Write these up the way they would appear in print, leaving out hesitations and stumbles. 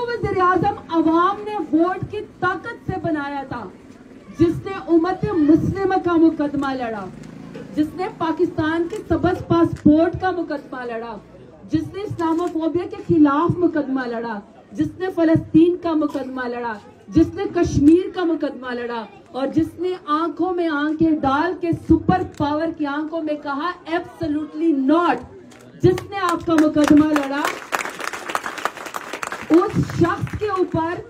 वज़ीर आज़म अवाम ने वोट की ताकत से बनाया था, जिसने उम्मत मुस्लिम का मुकदमा लड़ा, जिसने पाकिस्तान के सबस पासपोर्ट का मुकदमा लड़ा, जिसने इस्लामोफोबिया के खिलाफ मुकदमा लड़ा, जिसने फलस्तीन का मुकदमा लड़ा, जिसने कश्मीर का मुकदमा लड़ा, और जिसने आंखों में आंखें डाल के सुपर पावर की आंखों में कहा एब्सोल्युटली नॉट, जिसने आपका मुकदमा लड़ा, उस शख्स के ऊपर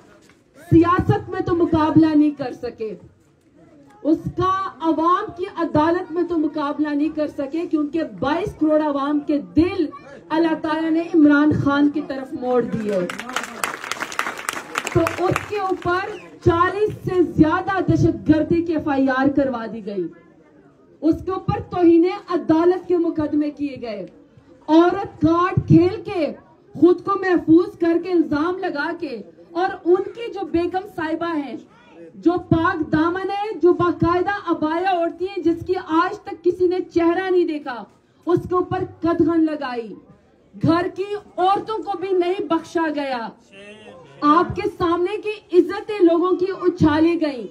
सियासत में तो मुकाबला नहीं कर सके, उसका अवाम की अदालत में तो मुकाबला नहीं कर सके, क्योंकि 22 करोड़ अवाम के दिल अल्लाह ताला ने इमरान खान की तरफ मोड़ दिए। तो उसके ऊपर 40 से ज्यादा दहशतगर्दी की FIR करवा दी गई, उसके ऊपर तौहीने अदालत के मुकदमे किए गए, औरत कार्ड खेल के खुद को महफूज करके इल्जाम लगा के, और उनकी जो बेगम साहिबा हैं, जो पाक दामन है, जो बाकायदा अबाया ओढ़ती है, जिसकी आज तक किसी ने चेहरा नहीं देखा, उसके ऊपर कदगन लगाई। घर की औरतों को भी नहीं बख्शा गया। आपके सामने की इज्जतें लोगों की उछाली गई।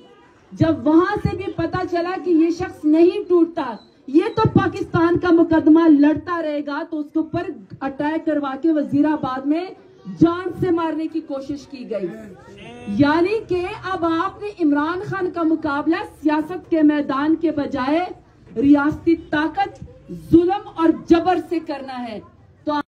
जब वहां से भी पता चला कि ये शख्स नहीं टूटता, ये तो पाकिस्तान का मुकदमा लड़ता रहेगा, तो उसके ऊपर अटैक करवा के वजीराबाद में जान से मारने की कोशिश की गई। यानी कि अब आपने इमरान खान का मुकाबला सियासत के मैदान के बजाय रियासती ताकत, जुल्म और जबर से करना है।